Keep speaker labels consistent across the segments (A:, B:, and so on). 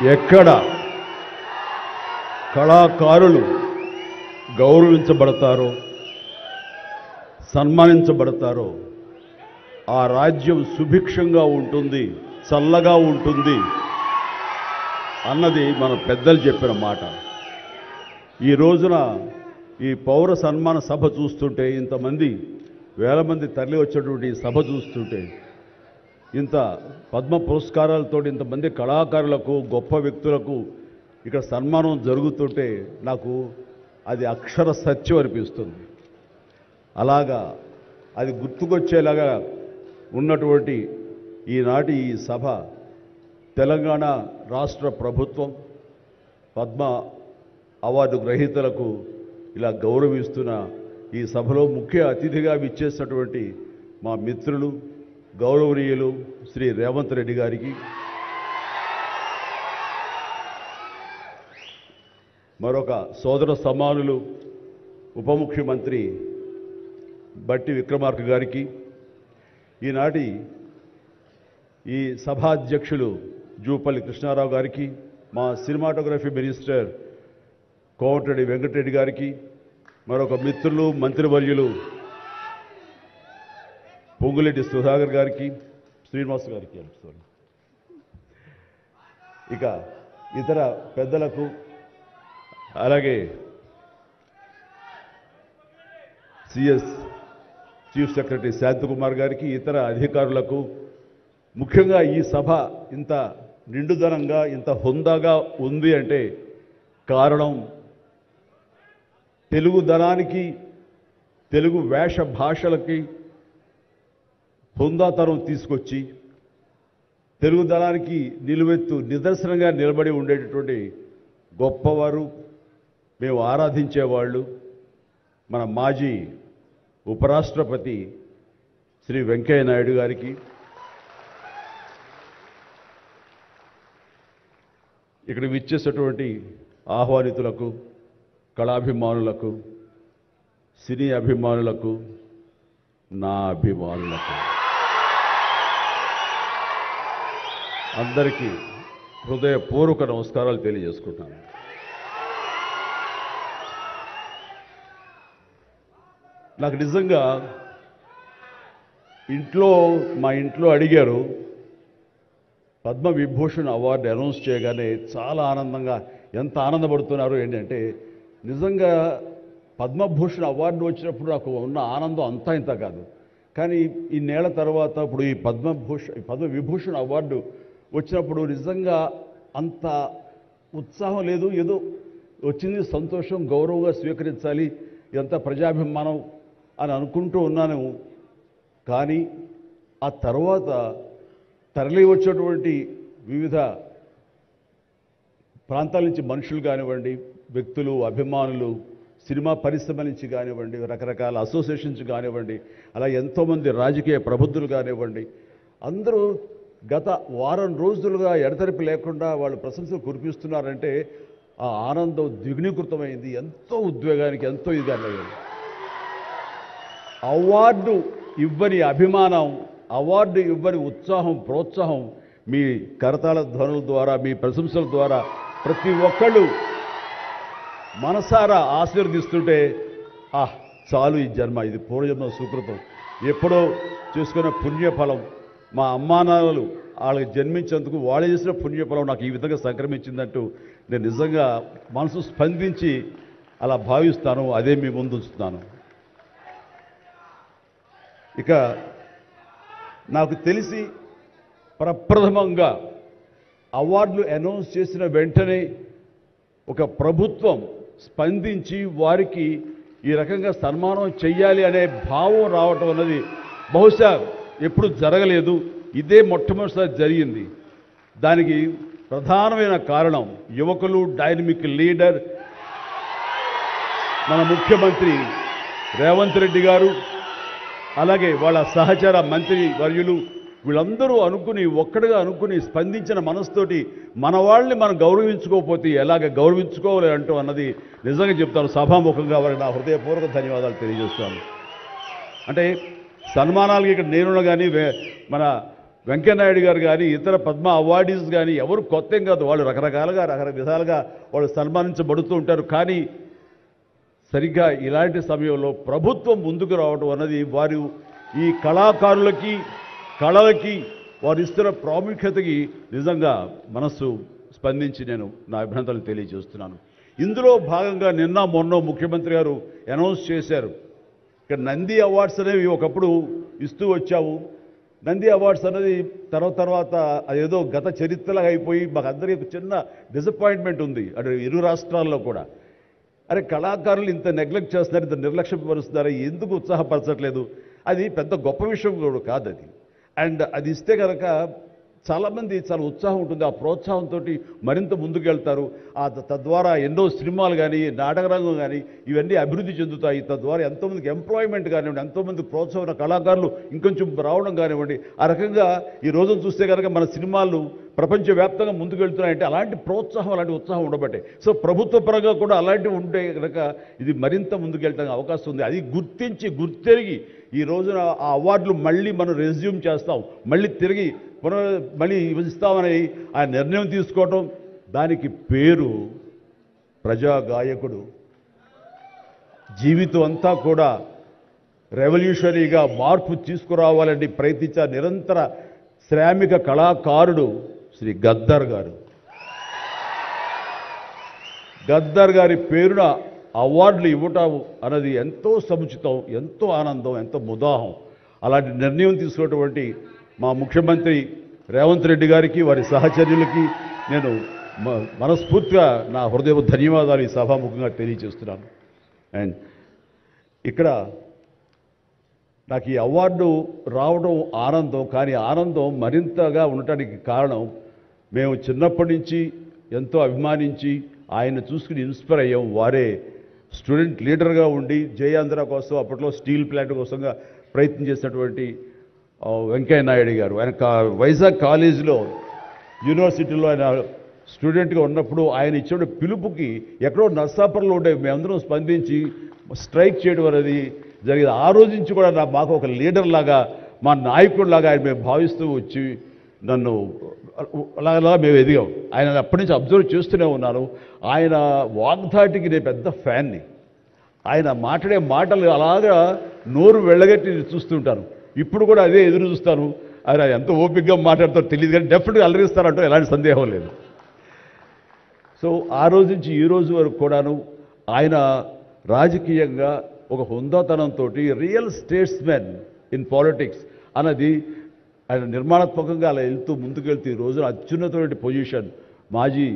A: ఎక్కడ కళాకారులు గౌరవించబడతారో సన్మానించబడతారో ఆ రాజ్యం సుభిక్షంగా ఉంటుంది, చల్లగా ఉంటుంది అన్నది మన పెద్దలు చెప్పిన మాట. ఈ రోజున ఈ పౌర సన్మాన సభ చూస్తుంటే, ఇంతమంది వేల మంది తరలి వచ్చేటువంటి సభ చూస్తుంటే, ఇంత పద్మ పురస్కారాలతో ఇంతమంది కళాకారులకు గొప్ప వ్యక్తులకు ఇక్కడ సన్మానం జరుగుతుంటే నాకు అది అక్షర సత్యం అనిపిస్తుంది. అలాగా అది గుర్తుకొచ్చేలాగా ఉన్నటువంటి ఈనాటి ఈ సభ తెలంగాణ రాష్ట్ర ప్రభుత్వం పద్మ అవార్డు గ్రహీతలకు ఇలా గౌరవిస్తున్న ఈ సభలో ముఖ్య అతిథిగా విచ్చేసినటువంటి మా మిత్రులు గౌరవనీయులు శ్రీ రేవంత్ రెడ్డి గారికి, మరొక సోదర సమానులు ఉప ముఖ్యమంత్రి బట్టి విక్రమార్క గారికి, ఈనాటి ఈ సభాధ్యక్షులు జూపల్లి కృష్ణారావు గారికి, మా సినిమాటోగ్రఫీ మినిస్టర్ కోమటిరెడ్డి వెంకటరెడ్డి గారికి, మరొక మిత్రులు మంత్రివర్యులు పొంగులేటి సుధాకర్ గారికి, శ్రీనివాస్ గారికి, ఇక ఇతర పెద్దలకు, అలాగే సిఎస్ చీఫ్ సెక్రటరీ శాంతకుమార్ గారికి, ఇతర అధికారులకు, ముఖ్యంగా ఈ సభ ఇంత నిండుదనంగా ఇంత హుందాగా ఉంది అంటే కారణం తెలుగుదనానికి, తెలుగు వేష భాషలకి హుందాతనం తీసుకొచ్చి తెలుగుదనానికి నిలువెత్తు నిదర్శనంగా నిలబడి ఉండేటటువంటి గొప్పవారు, మేము ఆరాధించేవాళ్ళు మన మాజీ ఉపరాష్ట్రపతి శ్రీ వెంకయ్య నాయుడు గారికి, ఇక్కడ విచ్చేసేటువంటి ఆహ్వానితులకు, కళాభిమానులకు, సినీ అభిమానులకు, నా అభిమానులకు అందరికీ హృదయపూర్వక నమస్కారాలు తెలియజేసుకుంటాను. నాకు నిజంగా మా ఇంట్లో అడిగారు, పద్మ విభూషణ్ అవార్డు అనౌన్స్ చేయగానే చాలా ఆనందంగా, ఎంత ఆనందపడుతున్నారు ఏంటంటే, నిజంగా పద్మభూషణ్ అవార్డు వచ్చినప్పుడు నాకు ఉన్న ఆనందం అంతా ఇంత కాదు. కానీ ఇన్నేళ్ల తర్వాత ఇప్పుడు ఈ పద్మ విభూషణ్ అవార్డు వచ్చినప్పుడు నిజంగా అంత ఉత్సాహం లేదు. ఏదో వచ్చింది, సంతోషం, గౌరవంగా స్వీకరించాలి, ఎంత ప్రజాభిమానం అని అనుకుంటూ ఉన్నాను. కానీ ఆ తర్వాత తరలి వచ్చేటువంటి వివిధ ప్రాంతాల నుంచి మనుషులు కానివ్వండి, వ్యక్తులు, అభిమానులు, సినిమా పరిశ్రమ నుంచి కానివ్వండి, రకరకాల అసోసియేషన్స్ కానివ్వండి, అలా ఎంతోమంది రాజకీయ ప్రబుద్ధులు కానివ్వండి, అందరూ గత వారం రోజులుగా ఎడతెరిపి లేకుండా వాళ్ళు ప్రశంసలు కురిపిస్తున్నారంటే ఆ ఆనందం ద్విగుణీకృతమైంది. ఎంతో ఉద్వేగానికి, ఎంతో ఇదిగా అవార్డు ఇవ్వని అభిమానం, అవార్డు ఇవ్వని ఉత్సాహం, ప్రోత్సాహం మీ కరతాళ ధ్వనుల ద్వారా, మీ ప్రశంసల ద్వారా ప్రతి ఒక్కళ్ళు మనసారా ఆశీర్వదిస్తుంటే చాలు, ఈ జన్మ, ఇది పూర్వజన్మ సుకృతం, ఎప్పుడో చేసుకున్న పుణ్యఫలం, మా అమ్మానాన్నలు వాళ్ళకి జన్మించేందుకు వాళ్ళు చేసిన పుణ్యఫలం నాకు ఈ విధంగా సంక్రమించిందంటూ నేను నిజంగా మనసు స్పందించి అలా భావిస్తాను. అదే మీ ముందు ఉంచుతున్నాను. ఇక నాకు తెలిసి ప్రప్రథమంగా అవార్డులు అనౌన్స్ చేసిన వెంటనే ఒక ప్రభుత్వం స్పందించి వారికి ఈ రకంగా సన్మానం చెయ్యాలి అనే భావం రావటం అన్నది బహుశా ఎప్పుడు జరగలేదు. ఇదే మొట్టమొదటిసారి జరిగింది. దానికి ప్రధానమైన కారణం యువకులు, డైనమిక్ లీడర్ మన ముఖ్యమంత్రి రేవంత్ రెడ్డి గారు, అలాగే వాళ్ళ సహచర మంత్రి వర్యులు, వీళ్ళందరూ ఒక్కడిగా అనుకుని స్పందించిన మనసుతోటి మన వాళ్ళని మనం గౌరవించుకోకపోతే ఎలాగ గౌరవించుకోవాలి అంటూ అన్నది నిజంగా చెప్తాను. సభాముఖంగా వారికి నా హృదయపూర్వక ధన్యవాదాలు తెలియజేస్తాను. అంటే సన్మానాలకి ఇక్కడ నేనున్నా కానీ మన వెంకయ్యనాయుడు గారు కానీ ఇతర పద్మ అవార్డీస్ కానీ ఎవరు కొత్త ఏం కాదు, వాళ్ళు రకరకాలుగా విధాలుగా వాళ్ళు సన్మానించబడుతూ ఉంటారు. కానీ సరిగ్గా ఇలాంటి సమయంలో ప్రభుత్వం ముందుకు రావడం అన్నది వారు ఈ కళాకారులకి కళలకి వారు ఇస్తున్న ప్రాముఖ్యతకి నిజంగా మనస్సు స్పందించి నేను నా అభినందనలు తెలియజేస్తున్నాను. ఇందులో భాగంగా నిన్న మొన్న ముఖ్యమంత్రి గారు అనౌన్స్ చేశారు, ఇక్కడ నంది అవార్డ్స్ అనేవి ఒకప్పుడు ఇస్తూ వచ్చాము. నంది అవార్డ్స్ అనేది తర్వాత అదేదో గత చరిత్రలాగా అయిపోయి మాకు అందరికీ చిన్న డిసప్పాయింట్మెంట్ ఉంది అటు ఇరు రాష్ట్రాల్లో కూడా. అరే కళాకారులు ఇంత నెగ్లెక్ట్ చేస్తున్నారు, ఇంత నిర్లక్ష్యపరుస్తున్నారు, ఎందుకు ఉత్సాహపరచట్లేదు? అది పెద్ద గొప్ప విషయం కూడా కాదు అది. అండ్ అది ఇస్తే కనుక చాలామంది చాలా ఉత్సాహం ఉంటుంది, ఆ ప్రోత్సాహంతో మరింత ముందుకెళ్తారు. తద్వారా ఎన్నో సినిమాలు కానీ నాటకరంగం కానీ ఇవన్నీ అభివృద్ధి చెందుతాయి. తద్వారా ఎంతోమందికి ఎంప్లాయ్మెంట్ కానివ్వండి, ఎంతోమంది ప్రోత్సాహం కళాకారులు ఇంకొంచెం రావడం కానివ్వండి. ఆ రకంగా ఈ రోజును చూస్తే కనుక మన సినిమాలు ప్రపంచవ్యాప్తంగా ముందుకెళ్తున్నాయంటే అలాంటి ప్రోత్సాహం అలాంటి ఉత్సాహం ఉండబట్టే. సో ప్రభుత్వ పరంగా కూడా అలాంటివి ఉంటే కనుక ఇది మరింత ముందుకెళ్ళడానికి అవకాశం ఉంది. అది గుర్తెరిగి ఈ రోజున ఆ అవార్డులు మళ్ళీ మనం రెజ్యూమ్ చేస్తాం, మళ్ళీ తిరిగి మళ్ళీ ఇస్తామని ఆ నిర్ణయం తీసుకోవటం, దానికి పేరు ప్రజాగాయకుడు. జీవితం అంతా కూడా రెవల్యూషనరీగా మార్పు తీసుకురావాలని ప్రయత్నించే నిరంతర శ్రామిక కళాకారుడు శ్రీ గద్దర్ గారు. గద్దర్ గారి పేరున అవార్డులు ఇవ్వటం అన్నది ఎంతో సముచితం, ఎంతో ఆనందం, ఎంతో ముదాహం. అలాంటి నిర్ణయం తీసుకున్నటువంటి మా ముఖ్యమంత్రి రేవంత్ రెడ్డి గారికి వారి సహచర్యులకి నేను మనస్ఫూర్తిగా నా హృదయ ధన్యవాదాలు ఈ సభాముఖంగా తెలియజేస్తున్నాను. అండ్ ఇక్కడ నాకు ఈ అవార్డు రావడం ఆనందం, కానీ ఆనందం మరింతగా ఉండటానికి కారణం మేము చిన్నప్పటి నుంచి ఎంతో అభిమానించి ఆయన చూసుకుని ఇన్స్పైర్ అయ్యాం. వారే స్టూడెంట్ లీడర్గా ఉండి జయాంధ్ర కోసం అప్పట్లో స్టీల్ ప్లాంట్ కోసంగా ప్రయత్నం చేసినటువంటి వెంకయ్యనాయుడు గారు. ఆయన వైజాగ్ కాలేజీలో యూనివర్సిటీలో ఆయన స్టూడెంట్గా ఉన్నప్పుడు ఆయన ఇచ్చిన పిలుపుకి ఎక్కడో నర్సాపురంలో ఉండే మేమందరం స్పందించి స్ట్రైక్ చేయడం అనేది జరిగింది. ఆ రోజు నుంచి కూడా మాకు ఒక లీడర్ లాగా, మా నాయకుడిలాగా ఆయన మేము భావిస్తూ వచ్చి నన్ను అలాగా మేము ఎదిగాం. ఆయన అప్పటి నుంచి అబ్జర్వ్ చేస్తూనే ఉన్నాను. ఆయన వాగ్ధాటికి నేను పెద్ద ఫ్యాన్ని. ఆయన మాట్లాడే మాటలు అలాగా నోరు వెళ్ళగట్టి చూస్తుంటాను. ఇప్పుడు కూడా అదే ఎదురు చూస్తాను. ఆయన ఎంత ఓపికగా మాట్లాడతారో తెలియదు, కానీ డెఫినెట్గా అలరిస్తారంటూ ఎలాంటి సందేహం లేదు. సో ఆ రోజు నుంచి ఈ రోజు వరకు కూడాను ఆయన రాజకీయంగా ఒక హుందాతనంతో రియల్ స్టేట్స్మెన్ ఇన్ పాలిటిక్స్ అన్నది ఆయన నిర్మాణాత్మకంగా అలా ముందుకెళ్తూ ఈ రోజున అత్యున్నతమైన పొజిషన్ మాజీ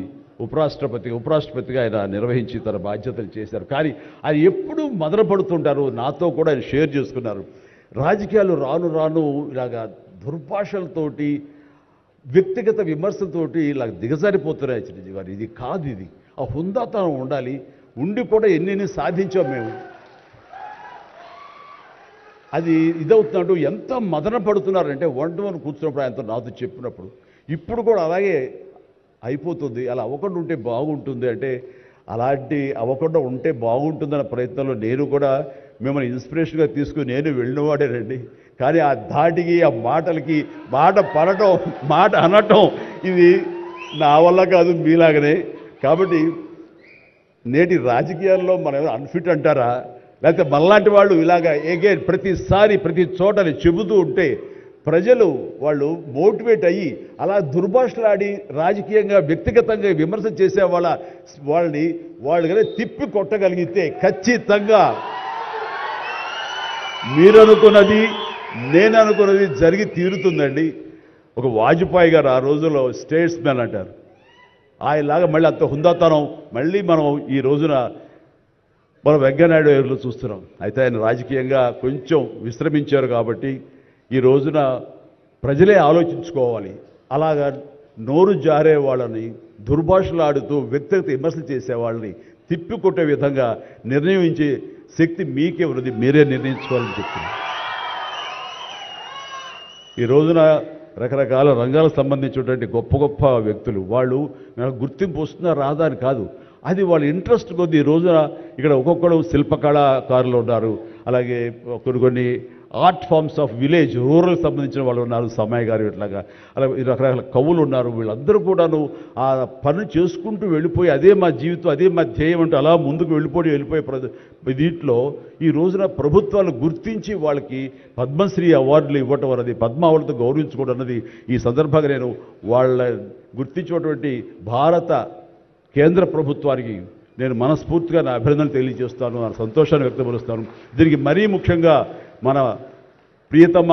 A: ఉపరాష్ట్రపతిగా ఆయన నిర్వహించి తన బాధ్యతలు చేశారు. కానీ ఆయన ఎప్పుడూ మదనపడుతుంటారు. నాతో కూడా ఆయన షేర్ చేసుకున్నారు. రాజకీయాలు రాను ఇలాగా దుర్భాషలతోటి వ్యక్తిగత విమర్శలతోటి ఇలా దిగజారిపోతున్నాయి చిరంజీవి గారు. ఇది కాదు, ఇది ఆ హుందాతనం ఉండాలి. ఉండి కూడా ఎన్ని సాధించాం మేము. అది ఇదవుతున్నట్టు ఎంత మదన పడుతున్నారంటే వన్ కూర్చున్నప్పుడు ఆయనతో నాతో చెప్పినప్పుడు ఇప్పుడు కూడా అలాగే అయిపోతుంది. అలా అవ్వకుండా ఉంటే బాగుంటుంది అంటే అలాంటి అవ్వకుండా ఉంటే బాగుంటుందన్న ప్రయత్నంలో నేను కూడా మిమ్మల్ని ఇన్స్పిరేషన్గా తీసుకుని నేను వెళ్ళినవాడేనండి. కానీ ఆ ధాటికి ఆ మాటలకి మాట పడటం మాట అనటం ఇది నా వల్ల కాదు, మీలాగనే. కాబట్టి నేటి రాజకీయాల్లో మనం అన్ఫిట్ అంటారా, లేకపోతే మనలాంటి వాళ్ళు ఇలాగా ఎగైన్ ప్రతిసారి ప్రతి చోటని చెబుతూ ఉంటే ప్రజలు వాళ్ళు మోటివేట్ అయ్యి అలా దుర్భాషలాడి రాజకీయంగా వ్యక్తిగతంగా విమర్శ చేసే వాళ్ళని కానీ తిప్పి కొట్టగలిగితే ఖచ్చితంగా మీరనుకున్నది నేను అనుకున్నది జరిగి తీరుతుందండి. ఒక వాజ్పేయి గారు ఆ రోజుల్లో స్టేట్స్మెన్ అంటారు. ఆయనలాగా మళ్ళీ అంత హుందాతనం మళ్ళీ మనం ఈ రోజున మనం వెంకయ్యనాయుడు గారిలో చూస్తున్నాం. అయితే ఆయన రాజకీయంగా కొంచెం విశ్రమించారు కాబట్టి ఈ రోజున ప్రజలే ఆలోచించుకోవాలి. అలాగా నోరు జారే వాళ్ళని దుర్భాషలాడుతూ వ్యక్తిగత విమర్శలు చేసేవాళ్ళని తిప్పికొట్టే విధంగా నిర్ణయించే శక్తి మీకే ఉన్నది, మీరే నిర్ణయించుకోవాలని చెప్తున్నారు. ఈ రోజున రకరకాల రంగాలకు సంబంధించినటువంటి గొప్ప గొప్ప వ్యక్తులు వాళ్ళు నాకు గుర్తింపు వస్తుందా రాదా అని కాదు, అది వాళ్ళ ఇంట్రెస్ట్ కొద్ది. ఈ రోజున ఇక్కడ ఒక్కొక్కరు శిల్పకళాకారులు ఉన్నారు, అలాగే కొన్ని art forms of village rural సంబంధించిన వాళ్ళు ఉన్నారు, సమయ గారు ఇట్లాగా అలా రకరకాల కవులు ఉన్నారు. వీళ్ళందరూ కూడాను ఆ పని చేసుకుంటూ వెళ్ళిపోయి అదే మా జీవితం, అదే మా ధ్యేయం అంటూ అలా ముందుకు వెళ్ళిపోయి దీంట్లో ఈ రోజున ప్రభుత్వాలు గుర్తించి వాళ్ళకి పద్మశ్రీ అవార్డులు ఇవ్వటం అన్నది, పద్మ అవార్డుతో గౌరవించుకోవడం అన్నది ఈ సందర్భంగా నేను వాళ్ళ గుర్తించినటువంటి భారత కేంద్ర ప్రభుత్వానికి నేను మనస్ఫూర్తిగా నా అభినందనలు తెలియజేస్తాను, నా సంతోషాన్ని వ్యక్తపరుస్తాను. దీనికి మరీ ముఖ్యంగా మన ప్రియతమ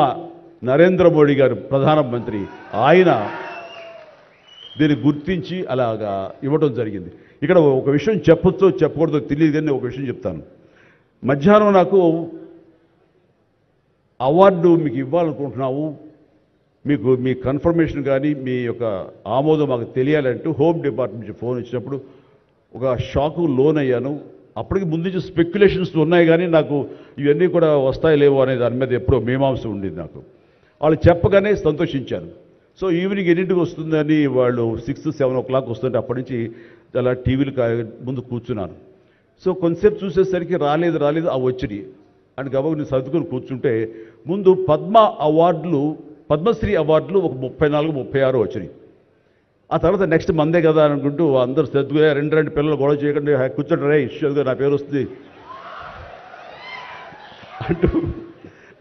A: నరేంద్ర మోడీ గారు ప్రధానమంత్రి, ఆయన దీన్ని గుర్తించి అలాగా ఇవ్వడం జరిగింది. ఇక్కడ ఒక విషయం చెప్పొచ్చో చెప్పకూడదో తెలియదు, కానీ ఒక విషయం చెప్తాను. మధ్యాహ్నం నాకు అవార్డు మీకు ఇవ్వాలనుకుంటున్నాము, మీకు మీ కన్ఫర్మేషన్ కానీ మీ యొక్క ఆమోదం మాకు తెలియాలంటూ హోమ్ డిపార్ట్మెంట్ నుంచి ఫోన్ ఇచ్చినప్పుడు ఒక షాకు లోన్ అయ్యాను. అప్పటికి ముందు నుంచి స్పెక్యులేషన్స్ ఉన్నాయి, కానీ నాకు ఇవన్నీ కూడా వస్తాయి లేవో అనే దాని మీద ఎప్పుడో మీమాంస ఉండేది నాకు. వాళ్ళు చెప్పగానే సంతోషించాను. సో ఈవినింగ్ ఎన్నింటికి వస్తుందని వాళ్ళు 6-7 o'clock వస్తుంటే అప్పటి నుంచి అలా టీవీలు ముందు కూర్చున్నాను. సో కొంతసేపు చూసేసరికి రాలేదు ఆ వచ్చినాయి అని గబగబా నేను సర్దుకొని కూర్చుంటే ముందు పద్మశ్రీ అవార్డులు ఒక 34-36 వచ్చినాయి. ఆ తర్వాత నెక్స్ట్ మందే కదా అనుకుంటూ అందరూ సర్దుగా రెండు పిల్లలు గొడవ చేయకుండా కూర్చోండి రే ఇష్యూగా నా పేరు వస్తుంది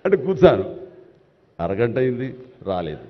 A: అంటూ కూర్చాను. అరగంట అయింది, రాలేదు.